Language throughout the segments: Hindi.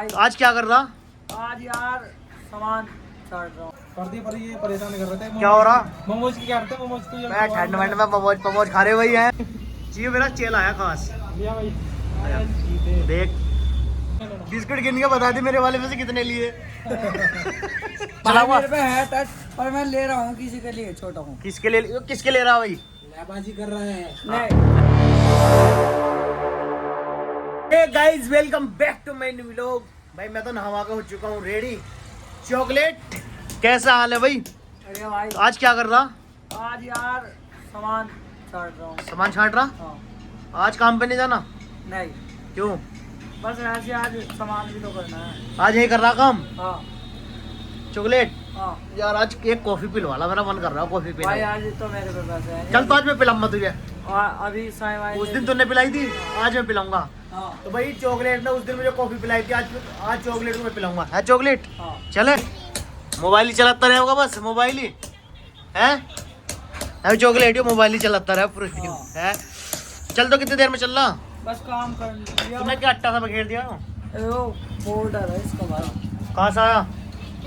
आज क्या कर रहा? आज यार सामान छाट रहा हूँ। पर ये परेशान कर रहे थे। क्या हो रहा? मोमोज की क्या करते हैं? मोमोज तो मैं ठंड में मोमोज खा रहे वही है जी। मेरा चेल आया खास। लिया भाई। देख बिस्किट गिन के बता दे मेरे वाले में से कितने लिए। चला मेरे पे है टच और मैं ले रहा हूँ किसी के लिए छोटा हूँ। किसके ले रहा भाई? लैबाजी कर रहे हैं। Hey guys welcome back to my new vlog. भाई मैं तो नहा के हो चुका हूँ रेडी। चॉकलेट कैसा हाल है भाई? अरे भाई आज क्या कर रहा? आज यार सामान छाट रहा हूँ। सामान छाट रहा? हाँ। आज काम पे नहीं जाना? नहीं क्यों? बस ऐसे आज सामान भी तो करना है। आज यही कर रहा काम? हाँ चॉकलेट हाँ यार आज एक कॉफी पिलवाला, मेरा मन कर रहा है कॉफी भाई पीने। आज तो मेरे पे पैसे हैं। चल तो आज मैं पिलाऊंगा तुझे। और अभी साई वाई उस दिन तूने पिलाई थी, आज मैं पिलाऊंगा। हाँ तो भाई चॉकलेट ने उस दिन मुझे कॉफी पिलाई थी, आज चॉकलेट को मैं पिलाऊंगा। है चॉकलेट? हाँ चले मोबाइल ही चलाता रहेगा बस, मोबाइल ही है। अभी चॉकलेट ही मोबाइल ही चलाता रहा पूरे दिन है। चल तो कितनी देर में चल रहा? बस काम कर लिया। तुमने क्या अट्टा सा बखेर दिया? वो बोर्डर है इसका भाई। कहाँ से आया?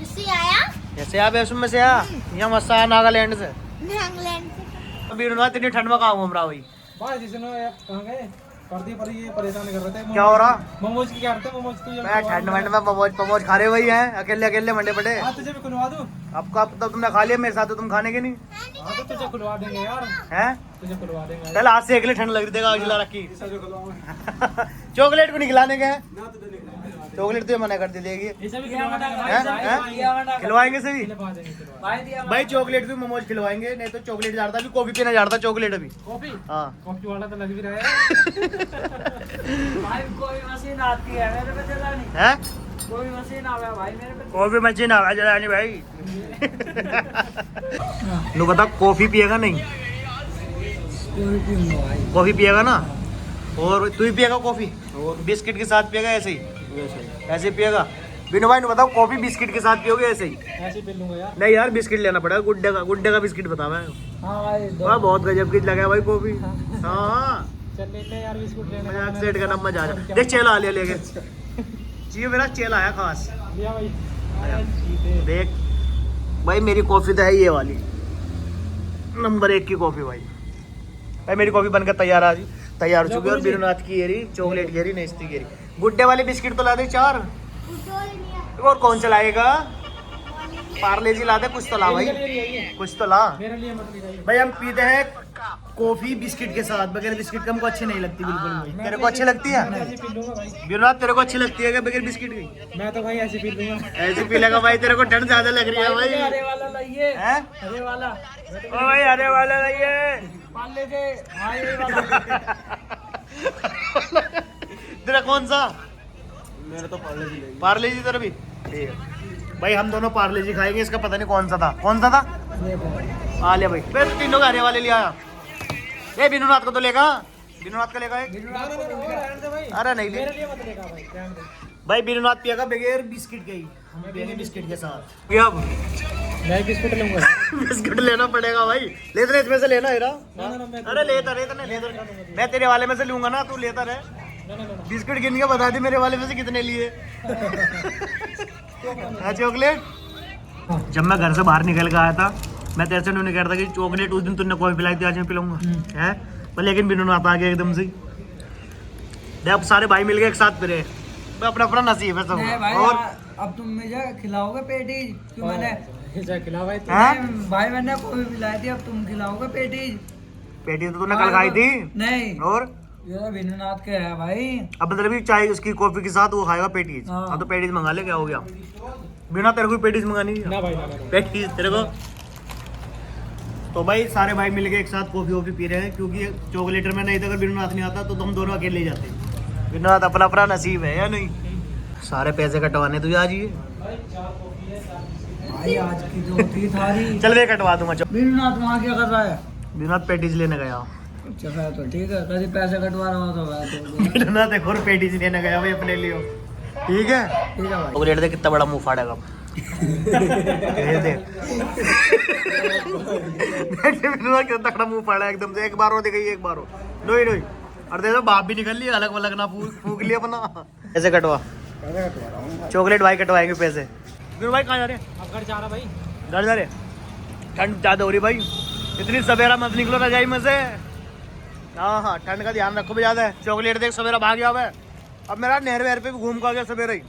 इससे आया जैसे आप ऐसे में से आया या मस्त आया नागालैंड से? नागालैंड से। अभी इतनी ठंड में कहाँ घूम रहा भाई? भाई जिसने कहाँ गए? पर ये परेशान कर रहे थे। क्या हो रहा? मोमोज की क्या करते हैं? मोमोज तो मैं ठंड में मोमोज खा रहे वही है, अकेले अकेले मंडे पड़े। हाँ तुझे भी खुलवा दूँ। आपका तो तुमने खा लिया, मेरे साथ तो तुम खाने के नहीं हाँ तो तुझे खुलवा देंगे यार। है। तुझे खुलवा देंगे। चल आज से अकेले ठंड लग रही आग जला रखी। खुलवा चॉकलेट को नहीं खिलाने के? ना तुझे नहीं चॉकलेट तो मना कर देगी। इसे भी खिलवाएंगे सभी देंगे। भाई दिया भाई, चॉकलेट भी मोमोज खिलवाएंगे। नहीं तो चॉकलेट जा रहा था, अभी कॉफी पीना जा रहा था चॉकलेट अभी। कॉफी हाँ कॉफी वाला तो लग भी रहा है। भाई कोई मशीन आती है मेरे पे चलानी। है कोई मशीन आवे भाई मेरे पे। कॉफी मशीन आ जलानी भाई। नु बता कॉफी पिएगा नहीं? कोई पीऊंगा भाई। कॉफी पिएगा ना? और तू ही पिएगा कॉफी? और बिस्किट के साथ पिएगा ऐसे ही? ऐसे पिएगा? बिनु भाई ने बताओ कॉफी बिस्किट के साथ पियोगे ऐसे ही? ऐसे ही पी लूंगा यार। नहीं यार बिस्किट लेना पड़ेगा, गुड्डे का बिस्किट बता। मैं हाँ भाई वाह बहुत गजब की लगा भाई कॉफी। हाँ चल लेते हैं यार बिस्कुट लेने। मजाक सेट का नंबर जा रहा। देख चेला आ लिया लेके जी, मेरा चेला आया खास। लिया भाई। देख भाई मेरी कॉफी तो है ये वाली नंबर 1 की कॉफी भाई। भाई मेरी कॉफी बनकर तैयार हो चुकी है। और बिरुनाथ की ये रही चॉकलेट, ये रही नेस्टी की रही। गुड्डे वाले बिस्किट तो ला दे 4। और कौन सा लाएगा? पार्ले जी ला दे, कुछ तो ला भाई, कुछ तो ला। मेरे लिए मत ले भाई हम पीते हैं कॉफी बिस्किट के साथ, बगैर बिस्किट के हमको अच्छी नहीं लगती बिल्कुल भी। तेरे को अच्छी लगती है? ऐसे पी लूंगा भाई। बिरुनाथ तेरे को अच्छी लगती है क्या बगैर बिस्किट की? मैं तो भाई ऐसे पी लूंगा। ऐसे पी लेगा भाई, तेरे को ठंड ज्यादा लग रही है भाई। हरे वाला लाइए। हैं? हरे वाला ओ भाई हरे वाला लाइए। मान लीजिए। हाँ ये वाला। तेरा कौन सा? मेरा तो पार्ले जी तेरा भी ठीक है भाई। हम दोनों पार्ले जी खाएंगे। इसका पता नहीं कौन सा था आ लिया भाई। फिर तीनों का हरे वाले लिया। ये बिनुनाथ को तो लेगा, बिनुनाथ का लेगा एक। अरे नहीं ले मेरे लिए मत लेगा भाई। ध्यान दे। भाई बिनुनाथ पिएगा बगैर बिस्किट के ही, हम पिएंगे बिस्किट के साथ। ये अब मैं बिस्कुट लूंगा। बिस्किट लेना पड़ेगा भाई। लेते रहे, इसमें से लेना है। मैं अरे लेता रहे, मैं तेरे वाले में से लूंगा ना, तू लेता रहे। बिस्किट गिन के बता दे मेरे वाले में से कितने लिए। चॉकलेट जब मैं घर से बाहर निकल के आया था, मैं तेरे से नहीं कह रहा था कि चॉकलेट उस दिन तूने कॉफी पिलाई थी, आज मैं पिलाऊंगा है। पर लेकिन बिनु आता आ गया एकदम से। अब सारे भाई मिल गए एक साथ फिरे। अपना अपना नसीब है नहीं सब। भाई और अब तुम मुझे खिलाओगे पेटीज? क्यों मैंने खिला भाई। नहीं, भाई मैंने कोई पिलाई थी, अब तुम खिलाओगे पेटीज? पेटी तो तूने कल खाई थी। नहीं और ये बिनुनाथ के है भाई। अब मतलब भी चाय उसकी कॉफी के साथ वो खाएगा पेटीज। हाँ। हाँ तो पेटीज मंगा ले, क्या हो गया? बिना तेरे को पेटीज मंगानी है ना भाई ना। पेटीज तेरे को। तो भाई सारे भाई मिलके एक साथ कॉफी वॉफी पी रहे हैं, क्योंकि चॉकलेटर में नहीं था। अगर बिनुनाथ नहीं आता तो हम दोनों अकेले ही जाते। बिनुनाथ अपना अपना नसीब है या नहीं? सारे पैसे कटवाने तुझे आज ये। भाई आज की जो थी थारी। चल वे कटवा दूंगा। चल बिनुनाथ वहाँ क्या कर रहा है? बिनुनाथ पेटीज लेने गया। अच्छा है तो ठीक है, कभी पैसे कटवा रहा हो तो मैं तो बिनुनाथ एक और पेटीज लेने गया भाई अपने लिए। ठीक है ठीक है भाई। चॉकलेट दे, कितना बड़ा मुंह फाड़ेगा। ये देख बिनुनाथ कितना तगड़ा मुंह फाड़ा एकदम से। एक बार हो दिखाई, एक बार हो नोई नोई। और देखो बाप भी निकल लिया, अलग अलग ना फूक लिया अपना। ऐसे कटवा चॉकलेट भाई कटवाएंगे पैसे। बिनु भाई कहाँ जा रहे हैं? अब घर जा रहा भाई। घर जा रहे? ठंड ज्यादा हो रही भाई, इतनी सवेरा मत निकलो रजाई में से। हाँ ठंड का ध्यान रखो भी ज्यादा है। चॉकलेट देख सवेरा भाग गया है। अब मेरा नहर वहर पे भी घूम का गया सवेरा ही।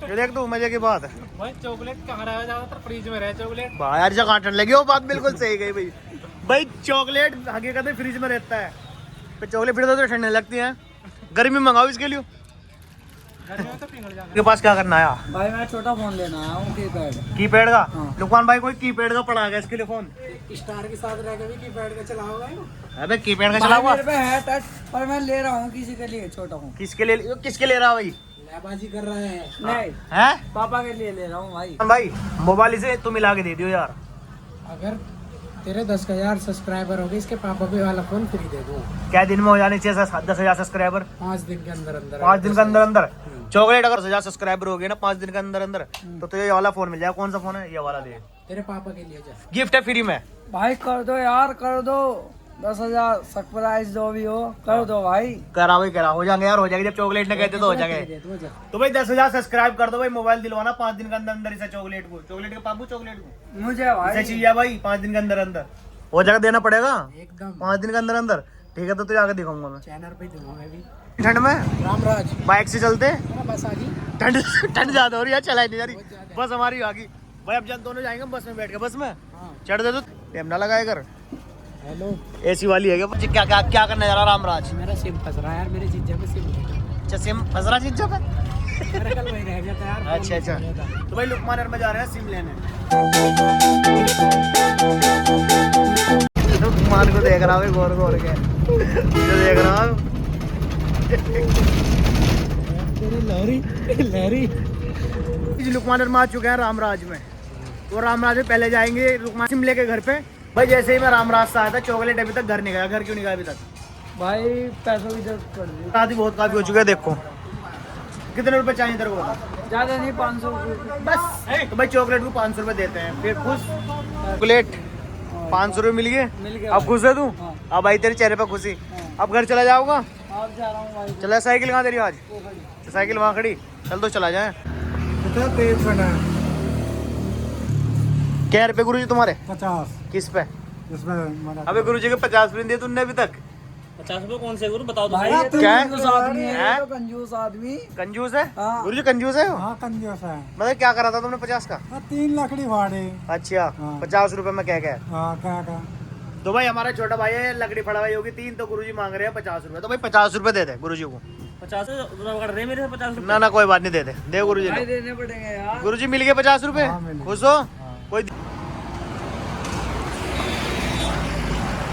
ये देख तू मजे की बात है भाई। चॉकलेट कहाँ रहा है ज्यादातर? फ्रिज में रहे चॉकलेट। भाई यार जगह ठंड लगी, वो बात बिल्कुल सही गई भाई। भाई चॉकलेट हकीकत में फ्रिज में रहता है, फिर चॉकलेट फिर तो ठंड नहीं लगती है। गर्मी में मंगाओ इसके लिए। तो पिघल जाना। के पास क्या करना आया? भाई मैं छोटा फोन लेना आया हूँ, कीपैड का। हाँ। लुकमान भाई कोई कीपैड का पड़ा गया इसके लिए फोन। स्टार के साथ रह के भी कीपैड का चलाओगे? अबे कीपैड का चला भाई हुआ मेरे पे है टच, पर मैं ले रहा हूँ किसी के लिए छोटा फोन। किसके ले रहा भाई? लैबाजी कर रहे हैं। नहीं, हैं पापा के लिए ले रहा हूँ भाई। भाई मोबाइल इसे तुम मिला के दे दियो यार। अगर तेरे 10,000 सब्सक्राइबर हो गए, इसके पापा भी वाला फोन फ्री दे दो। क्या दिन में हो जाने चाहिए 10,000 सब्सक्राइबर? 5 दिन के अंदर अंदर। 5 दिन के अंदर अंदर चॉकलेट अगर 10,000 सब्सक्राइबर हो गए ना 5 दिन के अंदर अंदर, तो ये वाला फोन मिल जाएगा। कौन सा फोन है? ये वाला दे। तेरे पापा के लिए जा। गिफ्ट है फ्री में। भाई कर दो यार, कर दो। 10,000 सरप्राइज जो भी हो कर दो भाई। करा भाई करा, हो जाएंगे यार, हो जाएंगे। जब चॉकलेट ने कहते तो हो जाएंगे। तो भाई 10,000 सब्सक्राइब कर दो भाई, मोबाइल दिलवाना 5 दिन के अंदर अंदर इसे। चॉकलेट को, चॉकलेट के पापू, चॉकलेट को मुझे इसे भाई चाहिए भाई 5 दिन के अंदर अंदर। हो जाएगा, देना पड़ेगा एकदम 5 दिन के अंदर अंदर। ठीक है तो तुझे आगे दिखाऊंगा मैं। चैनल पे दूंगा मैं भी। ठंड में रामराज बाइक से चलते, बस आ गई। ठंड ठंड ज्यादा हो रही है, चलाई नहीं जा रही बस हमारी आगे। भाई अब जब दोनों जाएंगे बस में बैठ के, बस में चढ़ दे तो टाइम ना लगाए कर। हेलो, एसी वाली है क्या? क्या क्या क्या करने जा रहा रामराज? मेरा सिम फंस रहा है यार, मेरे जीजा पे सिम। अच्छा सिम फसरा चीज पे। मेरा कल वही रह गया था यार। अच्छा अच्छा, तो भाई लुकमान में जा रहे हैं सिम लेने। लुकमान को देख रहा है गौर गौर के, देख रहा हूँ। तेरी लहरी लहरी। लुकमान में आ चुके हैं रामराज में। तो रामराज में पहले जाएंगे लुकमान सिम लेके घर पे। भाई जैसे ही मैं रामराज से आया था, चॉकलेट अभी तक घर नहीं गया। घर क्यों नहीं गया अभी तक? भाई पैसों की जरूरत पड़ रही है। आदि बहुत काफी हो चुका है। देखो कितने रुपए चाहिए तेरे को बता। ज्यादा नहीं, 500 बस। तो भाई चॉकलेट को 500 रुपए देते हैं, फिर खुश। चॉकलेट 500 रुपए मिल मिल गए, गए अब खुश है तू? हाँ। अब भाई तेरे चेहरे पे खुशी। अब घर चला जाओगा? आप जा रहा हूँ भाई। चला। साइकिल कहाँ तेरी आज? साइकिल वहाँ खड़ी, चल तो चला जाए। कितना तेज बना? क्या रुपए गुरुजी तुम्हारे? 50। किस पे? इसमें अबे गुरुजी के 50 रुपए दिए तुमने अभी तक? 50 रुपए कौन से गुरु बताओ तो भाई सही। ये तो क्या है? कंजूस आदमी है, हैं? ये तो कंजूस आदमी। कंजूस है हाँ। गुरुजी? कंजूस है वो? हाँ कंजूस है। मतलब क्या करा था तुमने 50 का? 3 लकड़ी फाड़े। अच्छा हाँ। 50 रुपए में क्या क्या? हाँ क्या तो भाई हमारा छोटा भाई है, लकड़ी फड़वाई होगी 3, तो गुरुजी मांग रहे हैं 50 रुपए। तो भाई 50 रुपए दे दे गुरुजी को। 50 कर रहे मेरे से 50 रुपए। ना ना कोई बात नहीं, दे दे गुरुजी भाई ने। देने पड़ेंगे यार। गुरुजी मिल गए 50 रुपए, हाँ, मिल गए। खुश हो? कोई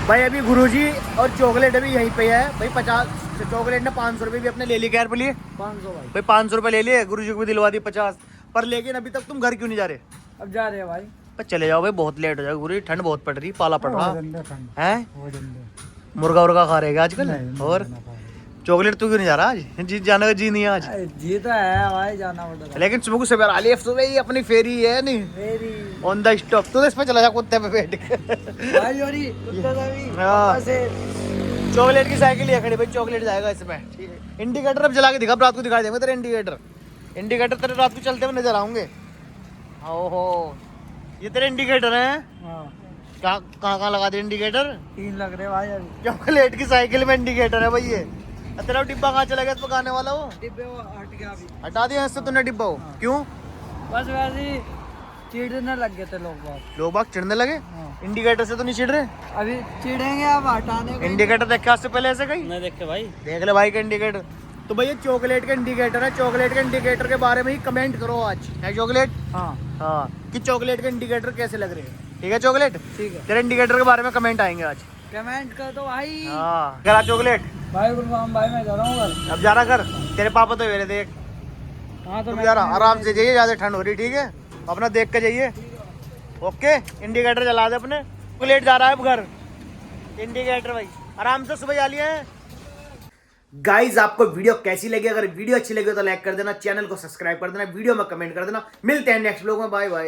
भाई अभी गुरुजी और चॉकलेट अभी यहीं पे है भाई। 50 चॉकलेट ने 500 रुपए भी अपने ले लिए। कैर पे लिए 500 भाई। भाई 500 रुपए ले लिए, गुरुजी को भी दिलवा दी 50। पर लेकिन अभी तक तुम घर क्यों नहीं जा रहे? अब जा रहे हैं भाई। पर चले जाओ भाई, बहुत लेट हो जाएगा गुरुजी। ठंड बहुत पड़ रही, पाला पड़ रहा है। वो डंडे। मुर्गा उर्गा खा रहे आजकल? नहीं, और नहीं खा चॉकलेट तू क्यों नहीं जा रहा आज? जी जाने का जी नहीं है आज। अरे जी तो है भाई, जाना पड़ेगा। लेकिन सुबह को सवेरा आ लिया भाई, अपनी फेरी है नहीं मेरी ऑन द स्टॉप। तो इस पे चला जा कुत्ते पे बैठ के। भाई योरी कुत्ता सा भी हाँ। पापा से। चॉकलेट की साइकिल है खड़ी भाई, चॉकलेट जाएगा इसमें। ठीक है, इंडिकेटर अब जला के दिखा, रात को दिखा देंगे तेरे इंडिकेटर। इंडिकेटर तेरे रात को चलते हुए नजर आऊंगे। ओहो ये तेरे इंडिकेटर हैं? हाँ। कहाँ कहाँ लगा दे इंडिकेटर? 3 लग रहे भाई अभी। चॉकलेट की साइकिल में इंडिकेटर है भाई ये। तेरा डिब्बा कहाँ चला गया इस पकाने वाला? वो डिब्बे वो हट गया अभी। हटा दिया इससे तूने डिब्बा वो? क्यों? बस वैसे ही चिढ़ने लग गए थे लोग बहुत। लोग बाग चिढ़ने लगे? हाँ। इंडिकेटर से तो नहीं चिढ़ रहे? अभी चिढ़ेंगे अब हटाने को। इंडिकेटर देख के आज से पहले ऐसे कहीं नहीं देखे भाई। देख ले भाई का इंडिकेटर। तो भाई ये चॉकलेट का इंडिकेटर है। चॉकलेट के इंडिकेटर के बारे में ही कमेंट करो आज, है चॉकलेट? हाँ हाँ कि चॉकलेट के इंडिकेटर कैसे लग रहे हैं। ठीक है चॉकलेट, ठीक है, तेरे इंडिकेटर के बारे में कमेंट आएंगे आज। कमेंट कर दो भाई। हाँ करा चॉकलेट। भाई गुरुराम भाई मैं जा रहा हूँ घर। अब जा रहा कर, तेरे पापा तो मेरे देख। हाँ तो तुम मैं जा रहा आराम से जाइए, ज्यादा ठंड हो रही। ठीक है अपना देख के जाइए। ओके इंडिकेटर जला दे अपने। चॉकलेट जा रहा है अब घर। इंडिकेटर भाई आराम से सुबह जा लिया है। गाइज आपको वीडियो कैसी लगी? अगर वीडियो अच्छी लगी तो लाइक कर देना, चैनल को सब्सक्राइब कर देना, वीडियो में कमेंट कर देना। मिलते हैं नेक्स्ट व्लॉग में, बाय बाय।